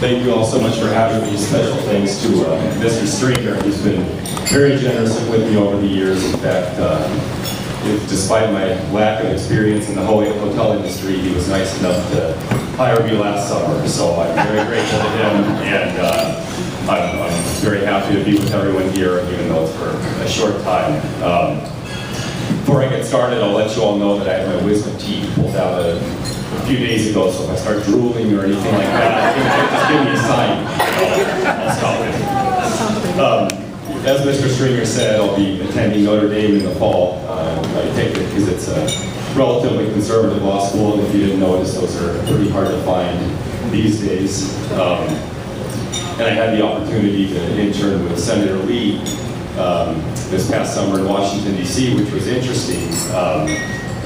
Thank you all so much for having me. Special thanks to Mr. Stringer. He's been very generous with me over the years. In fact, despite my lack of experience in the hotel industry, he was nice enough to hire me last summer. So I'm very grateful to him, and I'm very happy to be with everyone here, even though it's for a short time. Before I get started, I'll let you all know that I had my wisdom teeth pulled out a few days ago, so if I start drooling or anything like that, just give me a sign. I'll stop it. As Mr. Stringer said, I'll be attending Notre Dame in the fall. I picked it because it's a relatively conservative law school, and if you didn't notice, those are pretty hard to find these days. And I had the opportunity to intern with Senator Lee this past summer in Washington, D.C., which was interesting.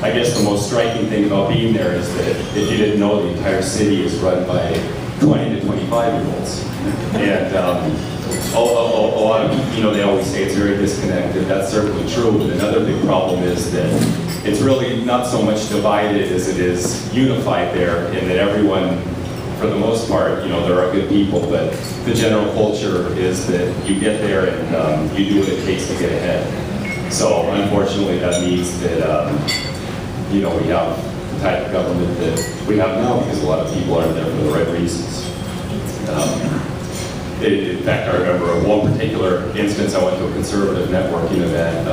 I guess the most striking thing about being there is that if you didn't know, the entire city is run by 20 to 25-year-olds. And a lot of people, they always say it's very disconnected. That's certainly true, but another big problem is that it's really not so much divided as it is unified there, in that everyone, for the most part, there are good people, but the general culture is that you get there and you do what it takes to get ahead. So unfortunately, that means that we have the type of government that we have now because a lot of people aren't there for the right reasons. In fact, I remember one particular instance. I went to a conservative networking event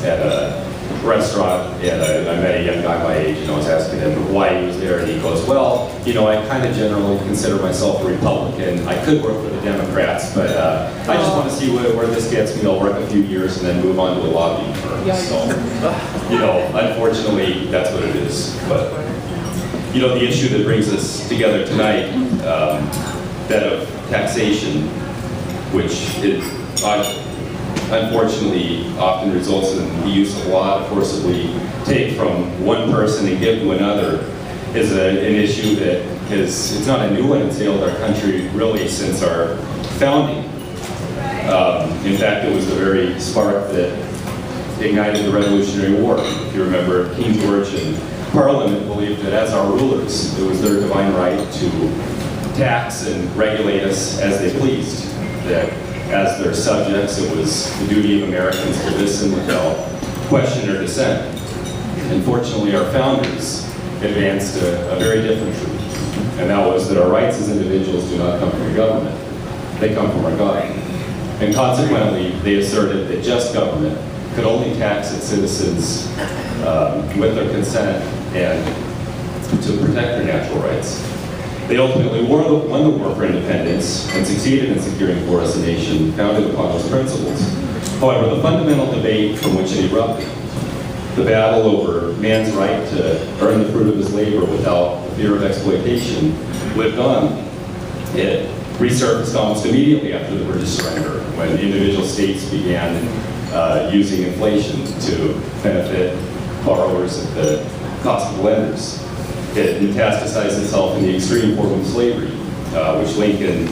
at a restaurant, and I met a young guy my age, and I was asking him why he was there, and he goes, well, I kind of generally consider myself a Republican. I could work for the Democrats, but I just want to see where this gets me. I'll work a few years and then move on to a lobbying firm. So, unfortunately, that's what it is. But, the issue that brings us together tonight, that of taxation, which unfortunately often results in the use of law to forcibly take from one person and give to another, is an issue that it's not a new one. It's ailed our country really since our founding. In fact, it was the very spark that ignited the Revolutionary War. If you remember, King George and Parliament believed that as our rulers, it was their divine right to tax and regulate us as they pleased. That as their subjects, it was the duty of Americans to listen without question or dissent. Unfortunately, our founders advanced a very different truth, and that was that our rights as individuals do not come from the government, they come from our God. And consequently, they asserted that just government could only tax its citizens with their consent and to protect their natural rights. They ultimately won the war for independence and succeeded in securing for us a nation founded upon those principles. However, the fundamental debate from which it erupted, the battle over man's right to earn the fruit of his labor without the fear of exploitation, lived on. It resurfaced almost immediately after the British surrender, when individual states began using inflation to benefit borrowers at the cost of lenders. It metastasized itself in the extreme form of slavery, which Lincoln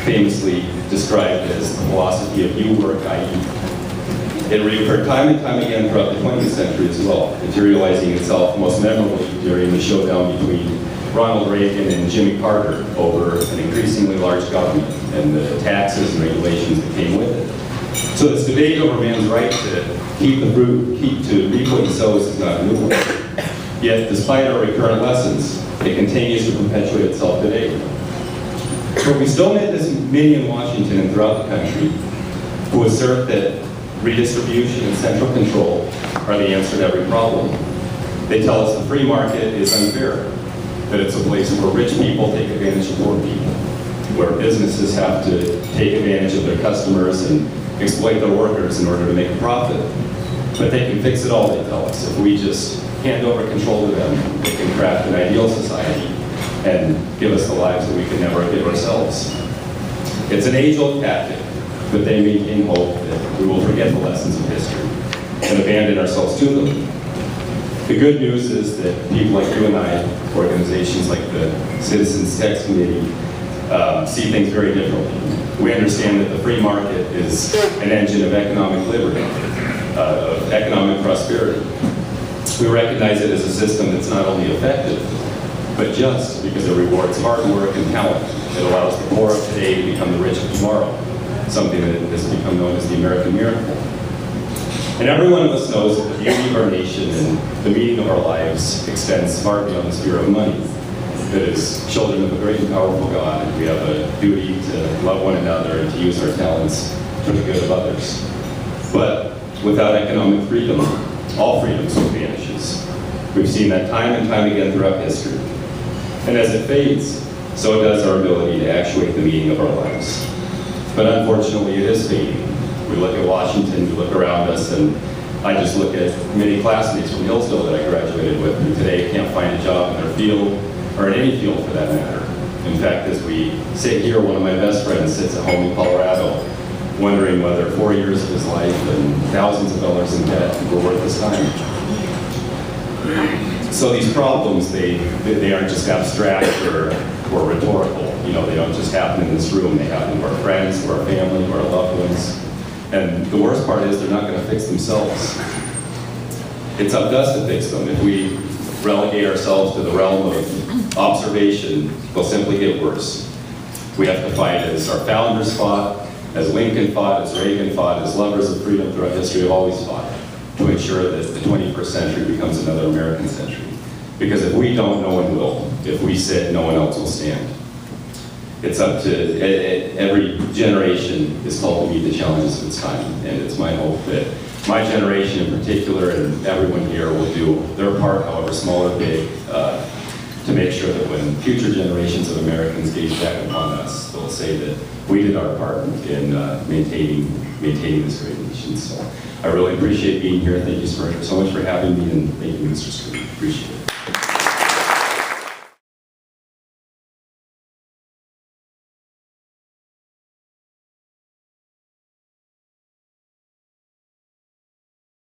famously described as the philosophy of you work, I eat. It reoccurred time and time again throughout the 20th century as well, materializing itself most memorably during the showdown between Ronald Reagan and Jimmy Carter over an increasingly large government and the taxes and regulations that came with it. So this debate over man's right to keep the fruit, to reap what he sows is not a new one. Yet, despite our recurrent lessons, it continues to perpetuate itself today. But we still meet many in Washington and throughout the country who assert that redistribution and central control are the answer to every problem. They tell us the free market is unfair, that it's a place where rich people take advantage of poor people, where businesses have to take advantage of their customers and exploit their workers in order to make a profit. But they can fix it all, they tell us, if we just hand over control to them. They can craft an ideal society and give us the lives that we could never give ourselves. It's an age-old tactic, but they maintain hope that we will forget the lessons of history and abandon ourselves to them. The good news is that people like you and I, organizations like the Citizens Tax Committee, see things very differently. We understand that the free market is an engine of economic liberty, of economic prosperity. We recognize it as a system that's not only effective, but just because it rewards hard work and talent. It allows the poor of today to become the rich of tomorrow, something that has become known as the American miracle. And every one of us knows that the beauty of our nation and the meaning of our lives extends far beyond the sphere of money. That as children of a great and powerful God, we have a duty to love one another and to use our talents for the good of others. But without economic freedom, all freedom soon vanishes. We've seen that time and time again throughout history. And as it fades, so does our ability to actuate the meaning of our lives. But unfortunately, it is fading. We look at Washington, we look around us, and I just look at many classmates from Hillsdale that I graduated with who today can't find a job in their field, or in any field for that matter. In fact, as we sit here, one of my best friends sits at home in Colorado, wondering whether 4 years of his life and thousands of dollars in debt were worth his time. So these problems, they aren't just abstract or rhetorical. You know, they don't just happen in this room. They happen to our friends, to our family, to our loved ones. And the worst part is they're not going to fix themselves. It's up to us to fix them. If we relegate ourselves to the realm of observation, they'll simply get worse. We have to fight as our founders fought, as Lincoln fought, as Reagan fought, as lovers of freedom throughout history have always fought, to ensure that the 21st century becomes another American century. Because if we don't, no one will. If we sit, no one else will stand. It's up to, every generation is called to meet the challenges of its time. And it's my hope that my generation in particular, and everyone here, will do their part, however small or big, to make sure that when future generations of Americans gaze back upon us, they'll say that we did our part in maintaining this great nation. So I really appreciate being here. Thank you so much for having me, and thank you, Mr. Screen. Appreciate it.